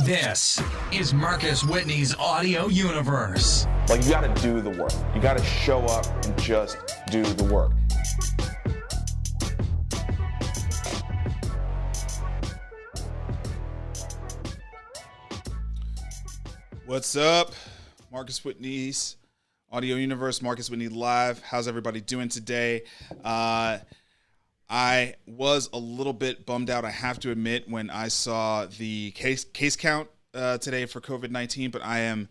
This is Marcus Whitney's audio universe. Like, you gotta do the work. You gotta show up and just do the work. What's up? Marcus Whitney's audio universe, Marcus Whitney Live. How's everybody doing today? I was a little bit bummed out, I have to admit, when I saw the case count today for COVID-19, but I am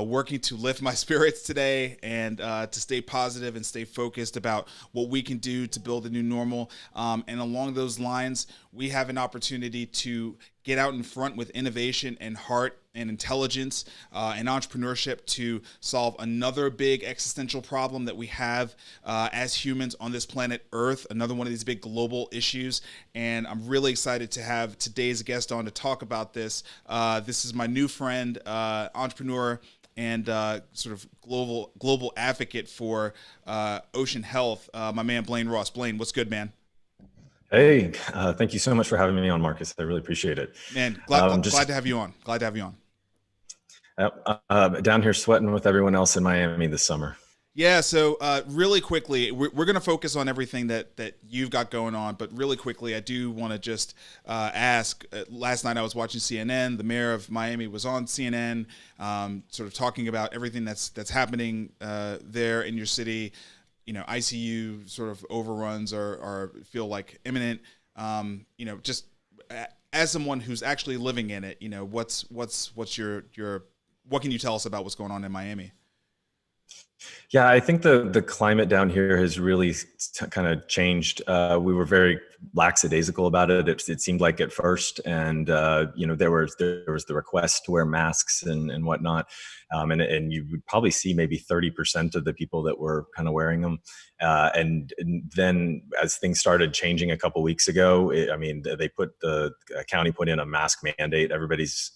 working to lift my spirits today and to stay positive and stay focused about what we can do to build a new normal. And along those lines, we have an opportunity to get out in front with innovation and heart and intelligence and entrepreneurship to solve another big existential problem that we have as humans on this planet Earth, another one of these big global issues. And I'm really excited to have today's guest on to talk about this. This is my new friend, entrepreneur, and sort of global advocate for ocean health, my man Blayne Ross. Blayne, what's good, man? Hey, thank you so much for having me on, Marcus. I really appreciate it. Man, glad to have you on. Glad to have you on. Down here sweating with everyone else in Miami this summer. Yeah, so really quickly, we're going to focus on everything that you've got going on, but really quickly, I do want to just ask, last night I was watching CNN, the mayor of Miami was on CNN, sort of talking about everything that's happening there in your city. You know, ICU sort of overruns are feel like imminent. You know, just as someone who's actually living in it, you know, what's your what can you tell us about what's going on in Miami? Yeah, I think the climate down here has really kind of changed. We were very lackadaisical about it. It seemed like at first, and you know, there was the request to wear masks and whatnot, and you would probably see maybe 30% of the people that were kind of wearing them. And then as things started changing a couple weeks ago, the county put in a mask mandate. Everybody's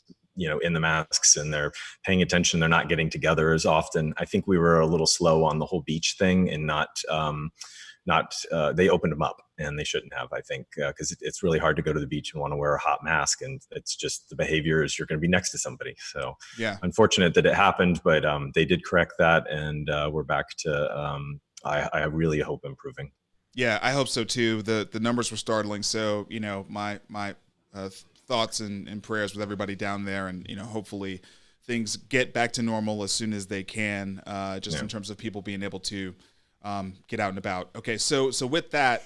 in the masks and they're paying attention. They're not getting together as often. I think we were a little slow on the whole beach thing and they opened them up and they shouldn't have, I think, because it's really hard to go to the beach and want to wear a hot mask. And it's just the behavior is you're going to be next to somebody. So yeah, unfortunate that it happened, but they did correct that. And we're back to, I really hope improving. Yeah, I hope so too. The numbers were startling. So, you know, my thoughts and prayers with everybody down there, and hopefully things get back to normal as soon as they can, in terms of people being able to get out and about. Okay, so with that,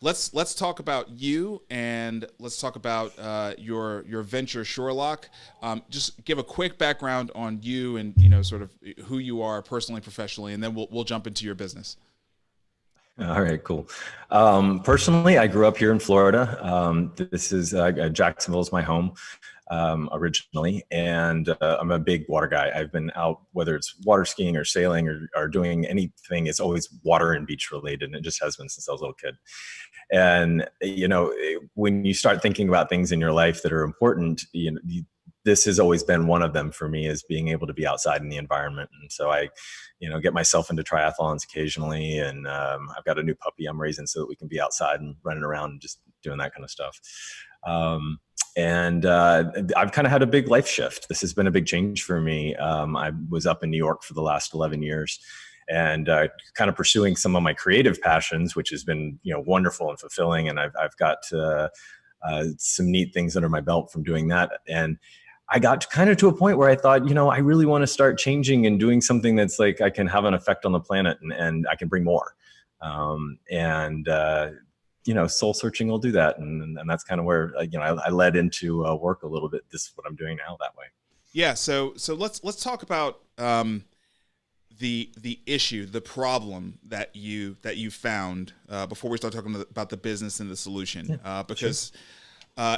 let's talk about you, and let's talk about your venture Shorelock. Just give a quick background on you and sort of who you are personally, professionally, and then we'll jump into your business. All right, cool. Personally, I grew up here in Florida. This is Jacksonville is my home originally, and I'm a big water guy. I've been out, whether it's water skiing or sailing or doing anything, it's always water and beach related, and it just has been since I was a little kid. And when you start thinking about things in your life that are important, this has always been one of them for me, is being able to be outside in the environment. And so I get myself into triathlons occasionally, and I've got a new puppy I'm raising so that we can be outside and running around and just doing that kind of stuff. And I've kind of had a big life shift. This has been a big change for me. I was up in New York for the last 11 years and kind of pursuing some of my creative passions, which has been wonderful and fulfilling. And I've got some neat things under my belt from doing that. And I got kind of to a point where I thought, I really want to start changing and doing something that's like I can have an effect on the planet and I can bring more. Soul searching will do that. And that's kind of where, I led into work a little bit. This is what I'm doing now that way. Yeah. So let's talk about the issue, the problem that you found before we start talking about the business and the solution, because sure.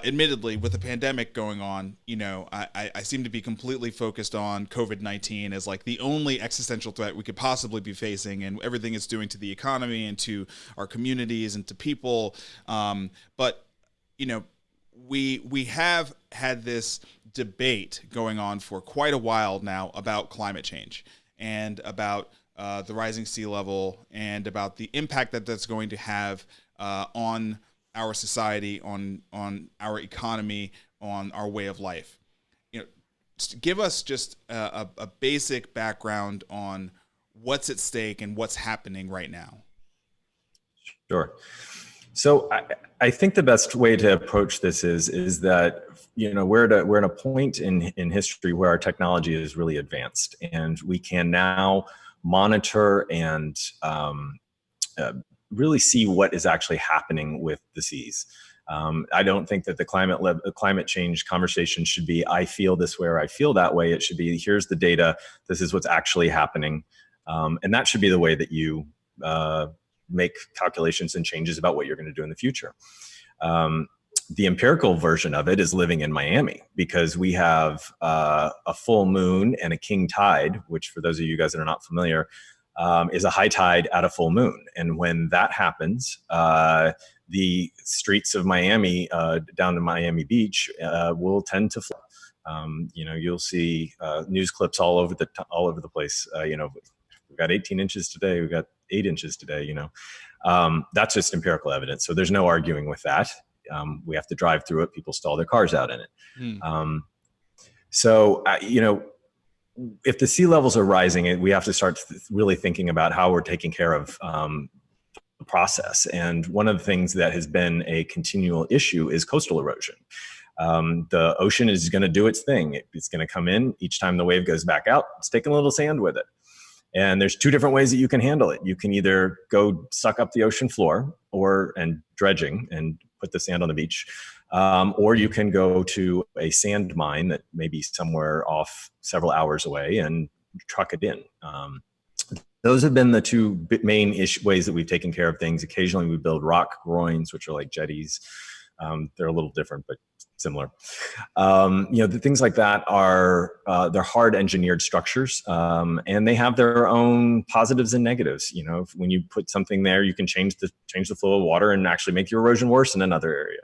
Admittedly, with the pandemic going on, I seem to be completely focused on COVID-19 as like the only existential threat we could possibly be facing, and everything it's doing to the economy and to our communities and to people. But we have had this debate going on for quite a while now about climate change and about the rising sea level and about the impact that that's going to have on our society, on our economy, on our way of life. give us just a basic background on what's at stake and what's happening right now. Sure. So I think the best way to approach this is that, we're at a point in history where our technology is really advanced, and we can now monitor and really see what is actually happening with the seas. I don't think that the climate change conversation should be, I feel this way or I feel that way. It should be, here's the data. This is what's actually happening. And that should be the way that you make calculations and changes about what you're going to do in the future. The empirical version of it is living in Miami, because we have a full moon and a king tide, which for those of you guys that are not familiar, is a high tide at a full moon. And when that happens, the streets of Miami down to Miami Beach will tend to flood. You'll see news clips all over the place. We've got 18 inches today. We've got 8 inches today. That's just empirical evidence. So there's no arguing with that. We have to drive through it. People stall their cars out in it. If the sea levels are rising, we have to start really thinking about how we're taking care of the process. And one of the things that has been a continual issue is coastal erosion. The ocean is going to do its thing. It's going to come in. Each time the wave goes back out, it's taking a little sand with it. And there's two different ways that you can handle it. You can either go suck up the ocean floor and dredging and put the sand on the beach, or you can go to a sand mine that may be somewhere off several hours away and truck it in. Those have been the two main ways that we've taken care of things. Occasionally we build rock groins, which are like jetties. They're a little different, but similar. The things like that are, they're hard engineered structures, and they have their own positives and negatives. When you put something there, you can change the flow of water and actually make your erosion worse in another area.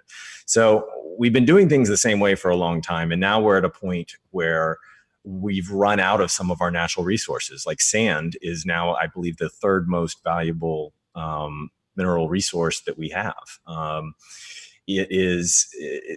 So we've been doing things the same way for a long time. And now we're at a point where we've run out of some of our natural resources. Like sand is now, I believe, the third most valuable mineral resource that we have. It's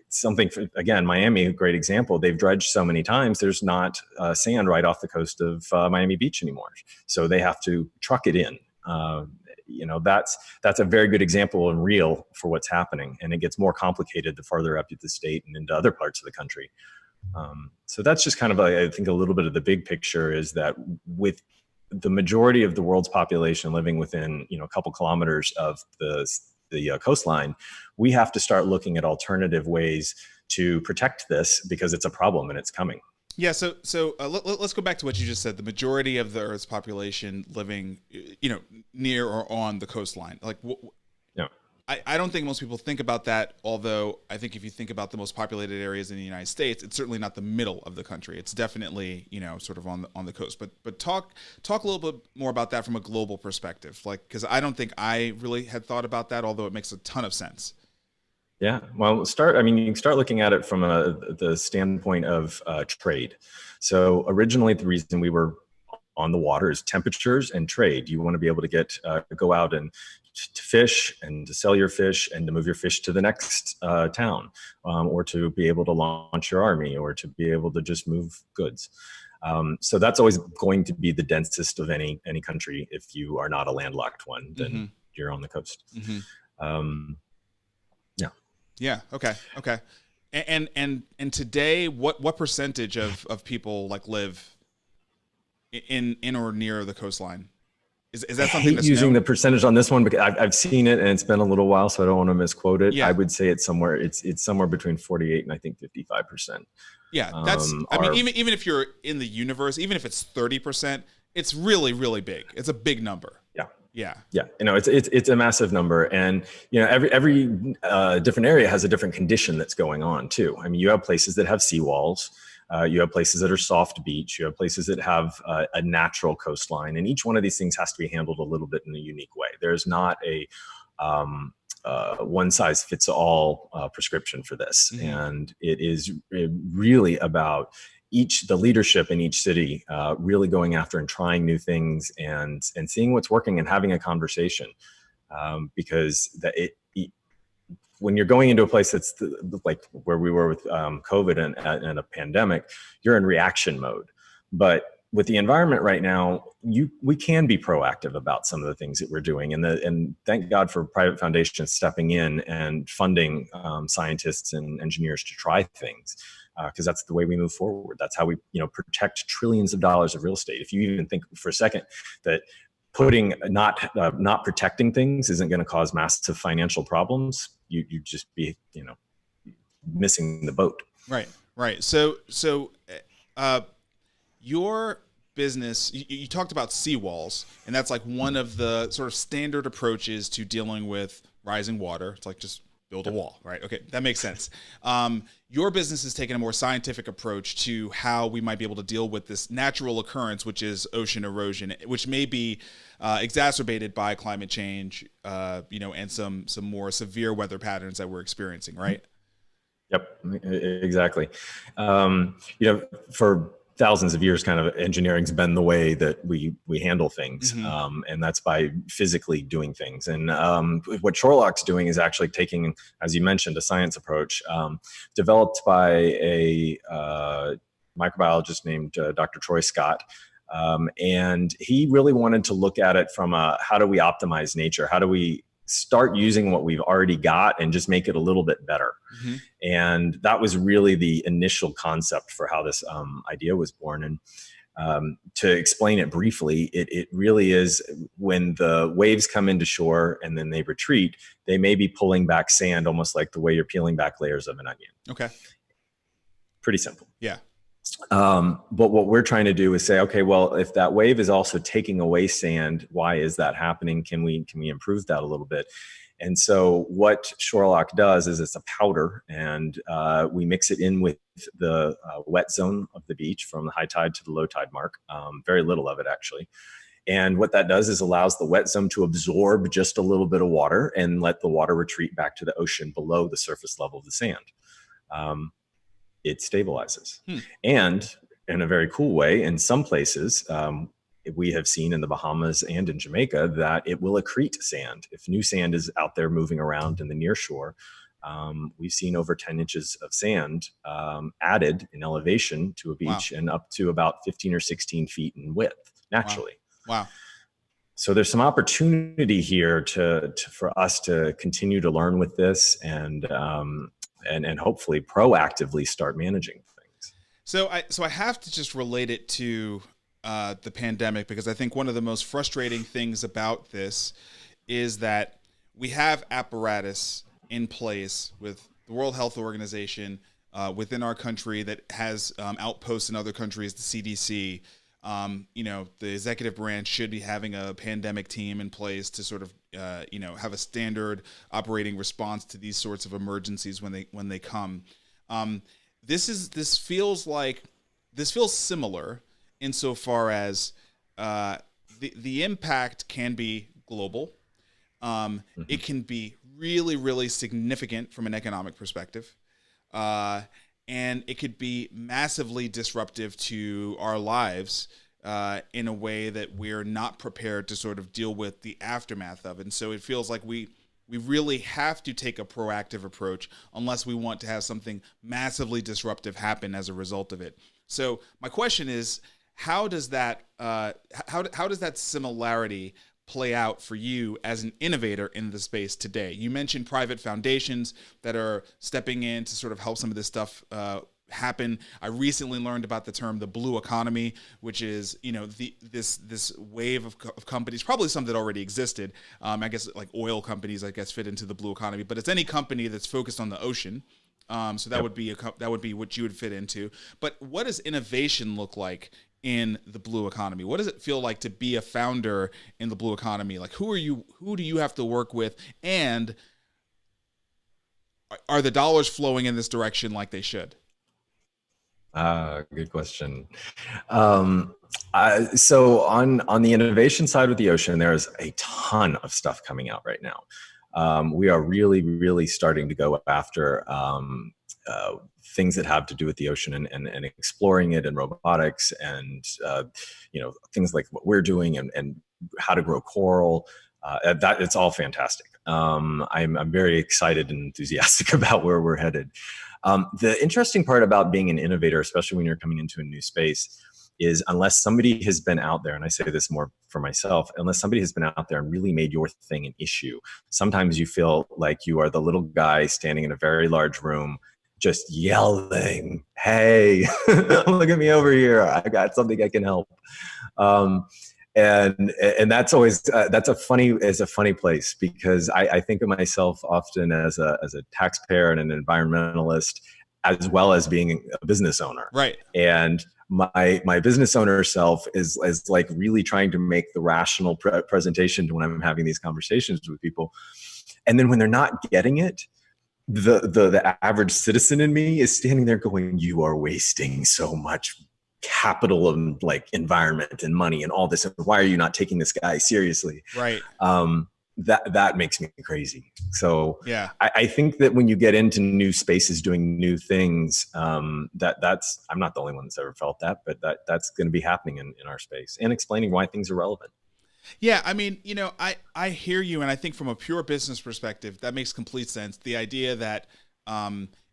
something, again, Miami, a great example. They've dredged so many times, there's not sand right off the coast of Miami Beach anymore. So they have to truck it in. That's a very good example and real for what's happening. And it gets more complicated the farther up the state and into other parts of the country. So that's just kind of, I think, a little bit of the big picture is that with the majority of the world's population living within, a couple kilometers of the coastline, we have to start looking at alternative ways to protect this because it's a problem and it's coming. Yeah. So let's go back to what you just said. The majority of the Earth's population living, near or on the coastline. Like, yeah. I don't think most people think about that. Although I think if you think about the most populated areas in the United States, it's certainly not the middle of the country. It's definitely, sort of on the coast. But talk a little bit more about that from a global perspective, because I don't think I really had thought about that. Although it makes a ton of sense. Yeah, well, you can start looking at it from the standpoint of trade. So originally, the reason we were on the water is temperatures and trade. You want to be able to go out and to fish and to sell your fish and to move your fish to the next town, or to be able to launch your army, or to be able to just move goods. So that's always going to be the densest of any country. If you are not a landlocked one, then you're on the coast. Yeah. Okay. And today, what percentage of people live in or near the coastline? Is that something that's using known? The percentage on this one, because I've seen it and it's been a little while, so I don't want to misquote it. Yeah. I would say it's somewhere between 48 and I think 55%. Yeah, that's. Even if you're in the universe, even if it's 30%, it's really, really big. It's a big number. Yeah. It's a massive number, and every different area has a different condition that's going on too. I mean, you have places that have seawalls, you have places that are soft beach, you have places that have a natural coastline, and each one of these things has to be handled a little bit in a unique way. There's not a one size fits all prescription for this, and it is really about the leadership in each city really going after and trying new things and seeing what's working and having a conversation, because when you're going into a place that's like where we were with COVID and a pandemic, you're in reaction mode. But with the environment right now, we can be proactive about some of the things that we're doing, and thank God for private foundations stepping in and funding scientists and engineers to try things, because that's the way we move forward. That's how we protect trillions of dollars of real estate. If you even think for a second that putting not protecting things isn't going to cause massive financial problems, you just be missing the boat. Right. So your business, you talked about seawalls, and that's like one of the sort of standard approaches to dealing with rising water. It's like just build a wall, right? Okay, that makes sense. Your business has taken a more scientific approach to how we might be able to deal with this natural occurrence, which is ocean erosion, which may be exacerbated by climate change, and some more severe weather patterns that we're experiencing, right? Yep, exactly. For thousands of years, kind of engineering's been the way that we handle things. Mm-hmm. And that's by physically doing things. And what Shorelock's doing is actually taking, as you mentioned, a science approach developed by a microbiologist named Dr. Troy Scott. And he really wanted to look at it from how do we optimize nature? How do we start using what we've already got and just make it a little bit better? Mm-hmm. And that was really the initial concept for how this idea was born. And to explain it briefly, it really is when the waves come into shore and then they retreat, they may be pulling back sand, almost like the way you're peeling back layers of an onion. Okay. Pretty simple. Yeah. But what we're trying to do is say, okay, well, if that wave is also taking away sand, why is that happening? Can we improve that a little bit? And so what Shorelock does is it's a powder, and we mix it in with the wet zone of the beach from the high tide to the low tide mark. Very little of it, actually. And what that does is allows the wet zone to absorb just a little bit of water and let the water retreat back to the ocean below the surface level of the sand. It stabilizes. And in a very cool way, in some places, we have seen in the Bahamas and in Jamaica that it will accrete sand. If new sand is out there moving around in the near shore, we've seen over 10 inches of sand added in elevation to a beach. Wow. And up to about 15 or 16 feet in width naturally. Wow. So there's some opportunity here for us to continue to learn with this and hopefully proactively start managing things. So I have to just relate it to the pandemic, because I think one of the most frustrating things about this is that we have apparatus in place with the World Health Organization within our country that has outposts in other countries, the CDC. The executive branch should be having a pandemic team in place to sort of, have a standard operating response to these sorts of emergencies when they come. This feels similar insofar as the impact can be global. It can be really, really significant from an economic perspective. And it could be massively disruptive to our lives in a way that we're not prepared to sort of deal with the aftermath of. And so it feels like we really have to take a proactive approach unless we want to have something massively disruptive happen as a result of it. So my question is, how does that similarity play out for you as an innovator in the space today? You mentioned private foundations that are stepping in to sort of help some of this stuff happen. I recently learned about the term the blue economy, which is this wave of companies, probably some that already existed. I guess like oil companies, fit into the blue economy, but it's any company that's focused on the ocean. So that would be what you would fit into. But what does innovation look like in the blue economy? What does it feel like to be a founder in the blue economy? Like, who do you have to work with? And are the dollars flowing in this direction like they should? Good question. So on the innovation side with the ocean, there's a ton of stuff coming out right now. We are really, really starting to go after things that have to do with the ocean and exploring it, and robotics and things like what we're doing and how to grow coral. That it's all fantastic. I'm very excited and enthusiastic about where we're headed. The interesting part about being an innovator, especially when you're coming into a new space, is unless somebody has been out there, and I say this more for myself, unless somebody has been out there and really made your thing an issue, sometimes you feel like you are the little guy standing in a very large room just yelling, "Hey, look at me over here. I got something I can help." And that's always that's a funny place, because I think of myself often as a taxpayer and an environmentalist, as well as being a business owner. Right. And my business owner self is like really trying to make the rational presentation when I'm having these conversations with people. And then when they're not getting it, the average citizen in me is standing there going, "You are wasting so much capital and like environment and money and all this. And why are you not taking this guy seriously?" Right. That makes me crazy. So yeah, I think that when you get into new spaces doing new things, that's I'm not the only one that's ever felt that, but that's going to be happening in our space, and explaining why things are relevant. Yeah, I mean, I hear you, and I think from a pure business perspective, that makes complete sense. The idea that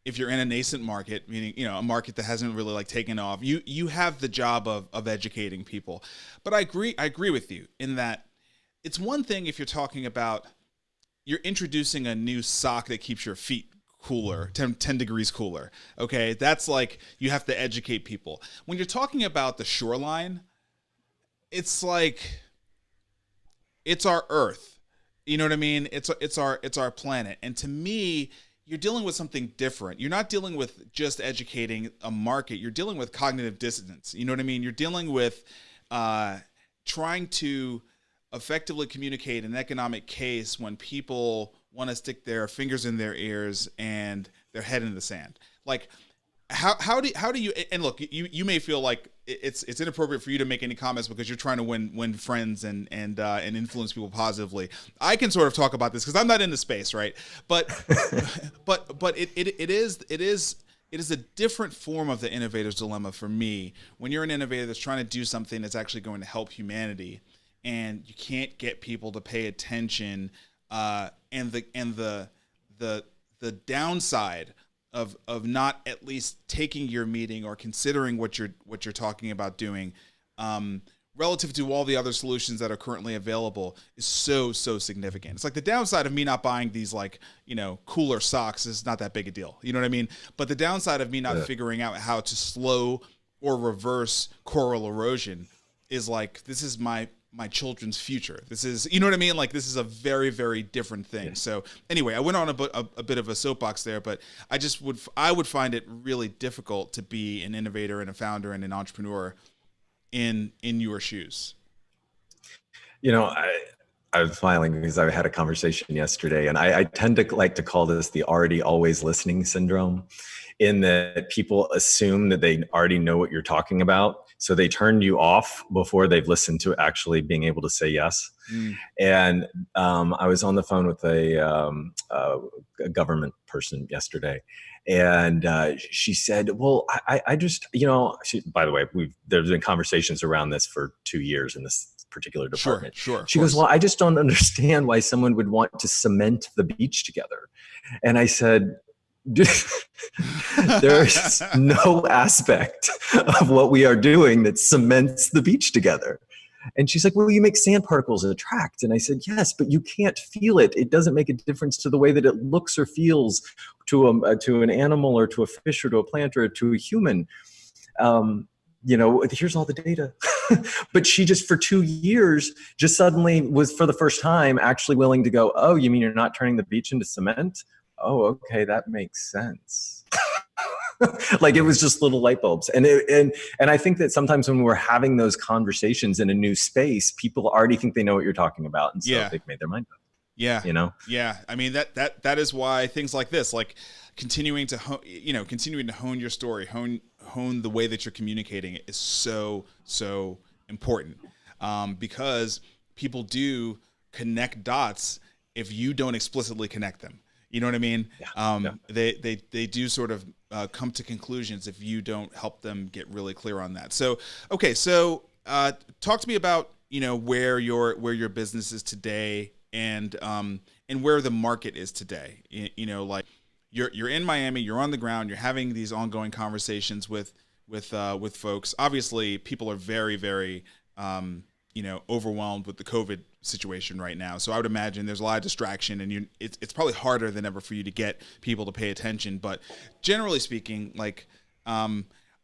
if you're in a nascent market, meaning a market that hasn't really like taken off, you have the job of educating people. But I agree with you in that it's one thing if you're talking about you're introducing a new sock that keeps your feet cooler, 10 degrees cooler. Okay, that's like you have to educate people. When you're talking about the shoreline, it's like it's our Earth. You know what I mean? It's our planet. And to me, you're dealing with something different. You're not dealing with just educating a market. You're dealing with cognitive dissonance. You know what I mean? You're dealing with trying to effectively communicate an economic case when people want to stick their fingers in their ears and their head in the sand. Like, how do you, and look, you may feel like it's inappropriate for you to make any comments because you're trying to win friends and influence people positively. I can sort of talk about this because I'm not in the space, right? But it is a different form of the innovator's dilemma for me when you're an innovator that's trying to do something that's actually going to help humanity, and you can't get people to pay attention, and the downside of not at least taking your meeting or considering what you're talking about doing, relative to all the other solutions that are currently available, is so significant. It's like the downside of me not buying these cooler socks is not that big a deal. You know what I mean? But the downside of me not figuring out how to slow or reverse coral erosion is like, this is my children's future. This is, you know what I mean? Like, this is a very, very different thing. Yeah. So anyway, I went on a bit of a soapbox there, but I would find it really difficult to be an innovator and a founder and an entrepreneur in your shoes. I was smiling because I had a conversation yesterday, and I tend to like to call this the already always listening syndrome, in that people assume that they already know what you're talking about. So they turn you off before they've listened to actually being able to say yes. And I was on the phone with a government person yesterday, and she said, "Well, I just, by the way, there's been conversations around this for 2 years in this particular department." Sure. She goes, "Well, I just don't understand why someone would want to cement the beach together." And I said, there's no aspect of what we are doing that cements the beach together. And she's like, "Well, you make sand particles attract." And I said, "Yes, but you can't feel it. It doesn't make a difference to the way that it looks or feels to an animal or to a fish or to a plant or to a human. Here's all the data." But she just, for 2 years, just suddenly was, for the first time, actually willing to go, "Oh, you mean you're not turning the beach into cement? Oh, okay, that makes sense." Like, it was just little light bulbs. And I think that sometimes when we're having those conversations in a new space, people already think they know what you're talking about. And so they've made their mind up. Yeah. Yeah. I mean, that is why things like this, like continuing to hone your story, hone the way that you're communicating it, is so important. Because people do connect dots if you don't explicitly connect them. You know what I mean? Yeah. They do sort of come to conclusions if you don't help them get really clear on that. So, okay. So talk to me about, where your business is today, and where the market is today. You know, like you're in Miami, you're on the ground, you're having these ongoing conversations with folks. Obviously, people are very, very overwhelmed with the COVID situation right now. So I would imagine there's a lot of distraction, and it's probably harder than ever for you to get people to pay attention. But generally speaking, like,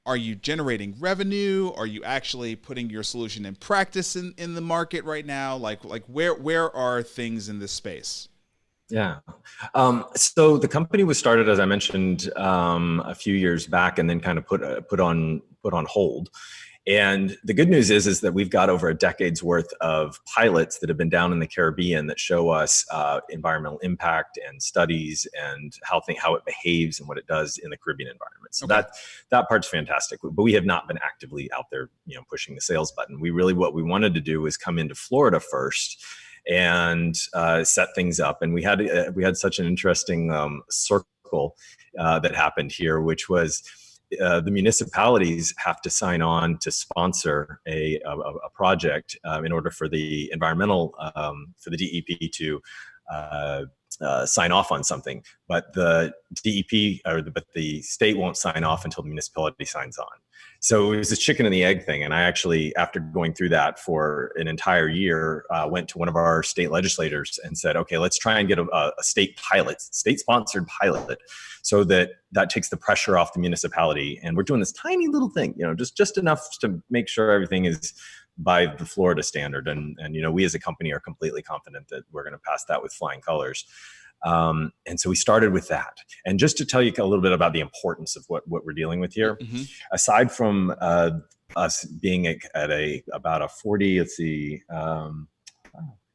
are you generating revenue? Are you actually putting your solution in practice in the market right now? Like where are things in this space? Yeah. So the company was started, as I mentioned, a few years back, and then kind of put on hold. And the good news is that we've got over a decade's worth of pilots that have been down in the Caribbean that show us environmental impact and studies and how it behaves and what it does in the Caribbean environment. So that part's fantastic. But we have not been actively out there, pushing the sales button. What we wanted to do was come into Florida first and set things up. And we had such an interesting circle that happened here, which was the municipalities have to sign on to sponsor a project in order for the environmental for the DEP to sign off on something, but the DEP but the state won't sign off until the municipality signs on. So it was a chicken and the egg thing. And I actually, after going through that for an entire year, went to one of our state legislators and said, okay, let's try and get a state-sponsored pilot, so that takes the pressure off the municipality. And we're doing this tiny little thing, just enough to make sure everything is by the Florida standard. And we as a company are completely confident that we're going to pass that with flying colors. And so we started with that. And just to tell you a little bit about the importance of what we're dealing with here, aside from us being at about a 40, let's see,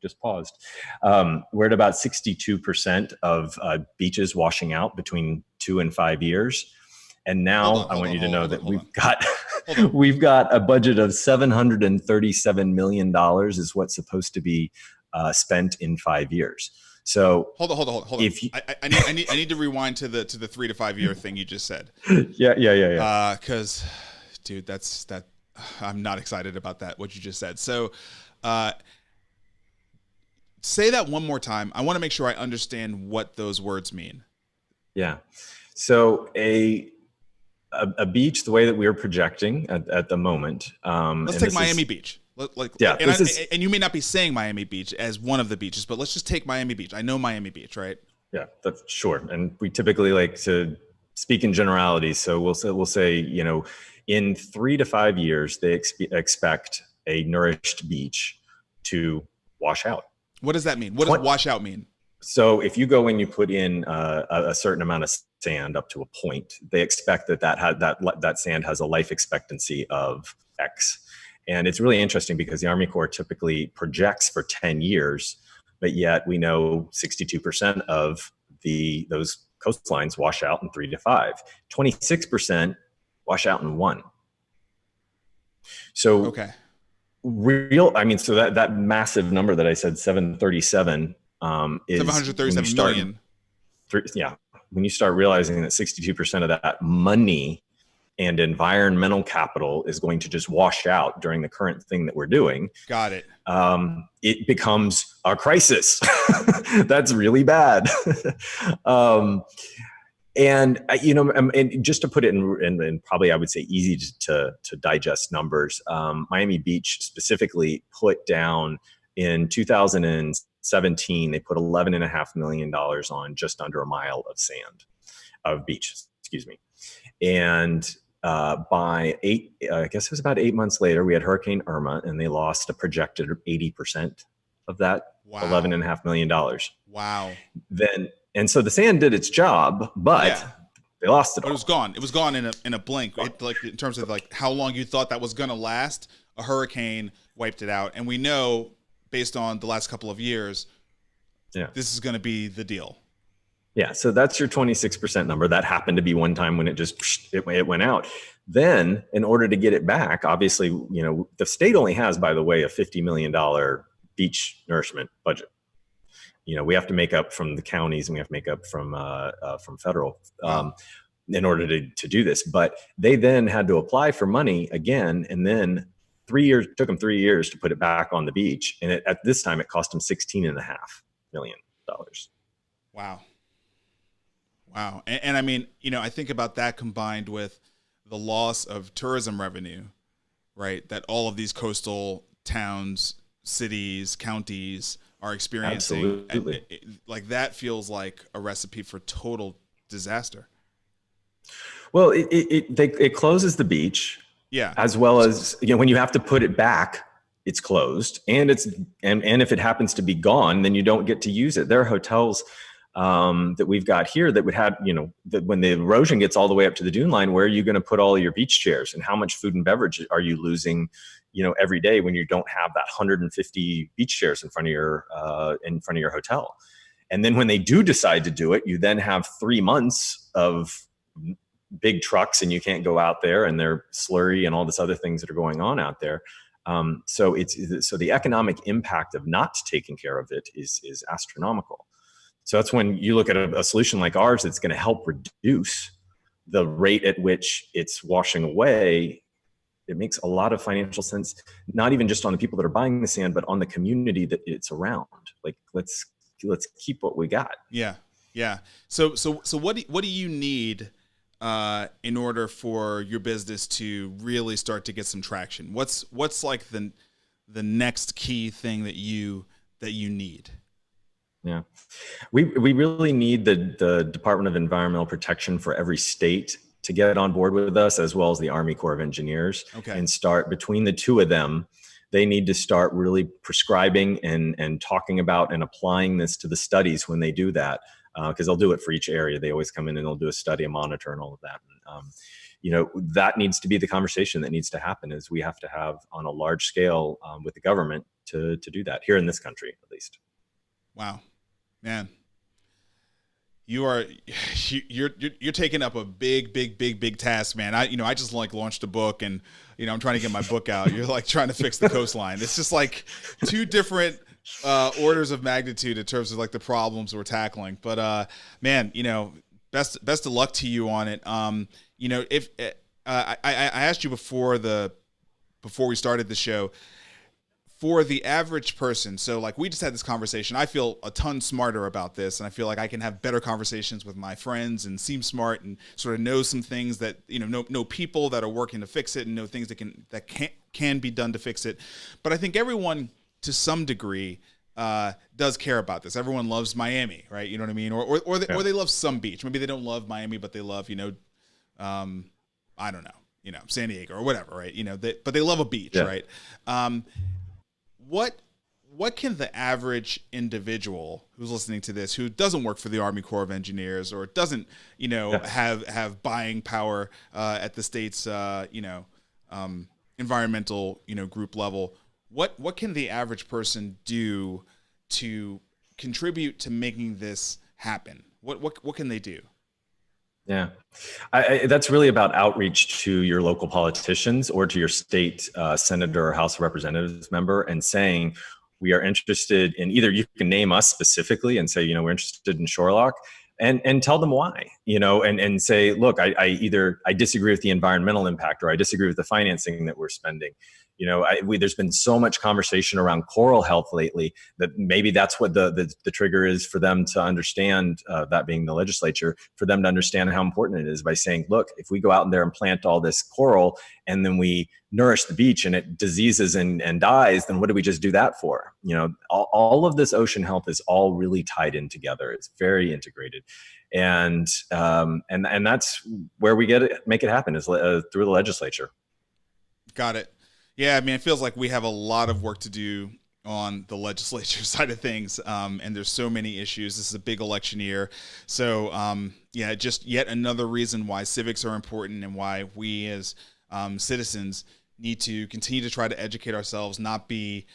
just paused. We're at about 62% of beaches washing out between 2 and 5 years. And now I want you to know that we've got a budget of $737 million is what's supposed to be spent in 5 years. So hold on. I need to rewind to the 3 to 5 year thing you just said. Yeah. Because, dude, I'm not excited about that. What you just said. So, say that one more time. I want to make sure I understand what those words mean. Yeah. So a beach, the way that we're projecting at the moment. Let's take Miami Beach. And you may not be saying Miami Beach as one of the beaches, but let's just take Miami Beach. I know Miami Beach, right? Yeah, that's sure. And we typically like to speak in generalities. So we'll say, in 3 to 5 years, they expect a nourished beach to wash out. What does that mean? What does wash out mean? So if you go and you put in a certain amount of sand up to a point, they expect that sand has a life expectancy of X. And it's really interesting because the Army Corps typically projects for 10 years, but yet we know 62% of those coastlines wash out in 3 to 5. 26% wash out in 1. So so that massive number that I said, 737, is 737 million. When you start realizing that 62% of that money and environmental capital is going to just wash out during the current thing that we're doing. Got it. It becomes a crisis. That's really bad. And just to put it in probably I would say easy to digest numbers, Miami Beach specifically put down in 2017, they put $11.5 million on just under a mile of beach, and by I guess it was about 8 months later, we had Hurricane Irma, and they lost a projected 80% of that. Wow. $11.5 million. Wow. And so the sand did its job, but they lost it all. It was gone. It was gone in a blink. In terms of how long you thought that was going to last, a hurricane wiped it out. And we know, based on the last couple of years, this is going to be the deal. Yeah, so that's your 26% number. That happened to be one time when it went out. Then, in order to get it back, obviously, the state only has, by the way, a $50 million beach nourishment budget. We have to make up from the counties, and we have to make up from federal in order to do this. But they then had to apply for money again, and then took them 3 years to put it back on the beach. And at this time, it cost them 16.5. million. Wow. Wow. And I mean, I think about that combined with the loss of tourism revenue, right? That all of these coastal towns, cities, counties are experiencing. Absolutely. Like that feels like a recipe for total disaster. Well, it closes the beach, Yeah. as well as, when you have to put it back, it's closed, and and if it happens to be gone, then you don't get to use it. There are hotels that we've got here that would have, that when the erosion gets all the way up to the dune line, where are you going to put all your beach chairs, and how much food and beverage are you losing, every day when you don't have that 150 beach chairs in front of your hotel? And then when they do decide to do it, you then have 3 months of big trucks, and you can't go out there, and they're slurry and all this other things that are going on out there. So the economic impact of not taking care of it is astronomical. So that's when you look at a solution like ours that's going to help reduce the rate at which it's washing away. It makes a lot of financial sense, not even just on the people that are buying the sand, but on the community that it's around. Like, let's keep what we got. Yeah. Yeah. So what do you need in order for your business to really start to get some traction? What's like the next key thing that you need? Yeah, we really need the Department of Environmental Protection for every state to get on board with us, as well as the Army Corps of Engineers. Okay. And start, between the two of them, they need to start really prescribing and talking about and applying this to the studies when they do that. Because they'll do it for each area. They always come in and they'll do a study, a monitor, and all of that. That needs to be the conversation that needs to happen, is we have to have on a large scale with the government to do that here in this country, at least. Wow, man, you're taking up a big task, man. I just launched a book, and I'm trying to get my book out. You're like trying to fix the coastline. It's just like two different orders of magnitude in terms of like the problems we're tackling. But man, best of luck to you on it. If I asked you before we started the show, for the average person, so like we just had this conversation, I feel a ton smarter about this, and I feel like I can have better conversations with my friends and seem smart and sort of know some things that know people that are working to fix it, and know things that can be done to fix it. But I think everyone, to some degree, does care about this. Everyone loves Miami, right? You know what I mean? Or they love some beach. Maybe they don't love Miami, but they love, I don't know, San Diego or whatever, right? But they love a beach, right? What can the average individual who's listening to this, who doesn't work for the Army Corps of Engineers, or doesn't, have buying power at the state's, environmental, group level, what can the average person do to contribute to making this happen? What can they do? Yeah, that's really about outreach to your local politicians or to your state senator or House of Representatives member, and saying, we are interested in, either you can name us specifically and say, we're interested in Shorelock, and tell them why, and say, look, I disagree with the environmental impact, or I disagree with the financing that we're spending. There's been so much conversation around coral health lately that maybe that's what the trigger is for them to understand, that being the legislature, for them to understand how important it is, by saying, look, if we go out in there and plant all this coral, and then we nourish the beach and it diseases and dies, then what do we just do that for? All of this ocean health is all really tied in together. It's very integrated. And that's where we make it happen, is through the legislature. Got it. Yeah, I mean, it feels like we have a lot of work to do on the legislature side of things, and there's so many issues. This is a big election year. So, just yet another reason why civics are important, and why we as citizens need to continue to try to educate ourselves, not be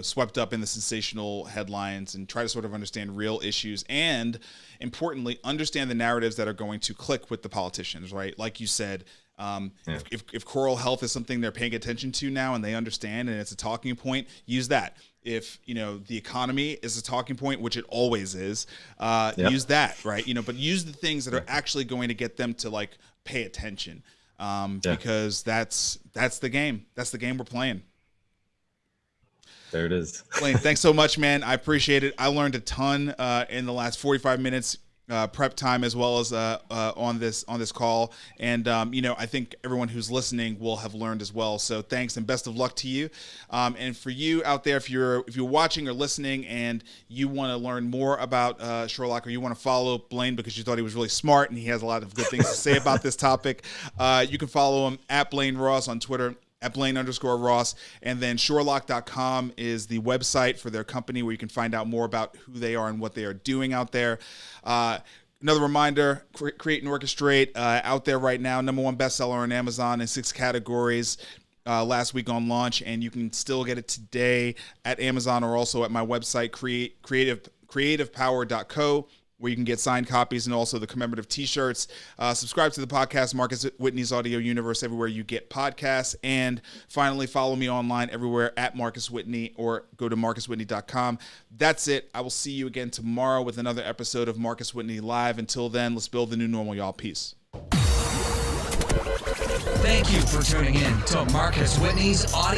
swept up in the sensational headlines, and try to sort of understand real issues, and importantly, understand the narratives that are going to click with the politicians, right? Like you said, if coral health is something they're paying attention to now, and they understand, and it's a talking point, use that. If the economy is a talking point, which it always is, use that, right? But use the things that are actually going to get them to like pay attention, because that's the game. That's the game we're playing. There it is. Blayne, thanks so much, man. I appreciate it. I learned a ton in the last 45 minutes. Prep time as well as on this call, and I think everyone who's listening will have learned as well. So thanks and best of luck to you. And for you out there, if you're watching or listening and you want to learn more about Sherlock, or you want to follow Blayne because you thought he was really smart and he has a lot of good things to say about this topic, you can follow him at Blayne Ross on Twitter, at Blayne_Ross, and then Shorelock.com is the website for their company where you can find out more about who they are and what they are doing out there. Another reminder, Create and Orchestrate, out there right now, #1 bestseller on Amazon in 6 categories. Last week on launch, and you can still get it today at Amazon or also at my website, creativepower.co, where you can get signed copies and also the commemorative t-shirts. Subscribe to the podcast, Marcus Whitney's Audio Universe, everywhere you get podcasts. And finally, follow me online everywhere at Marcus Whitney, or go to marcuswhitney.com. That's it. I will see you again tomorrow with another episode of Marcus Whitney Live. Until then, let's build the new normal, y'all. Peace. Thank you for tuning in to Marcus Whitney's Audio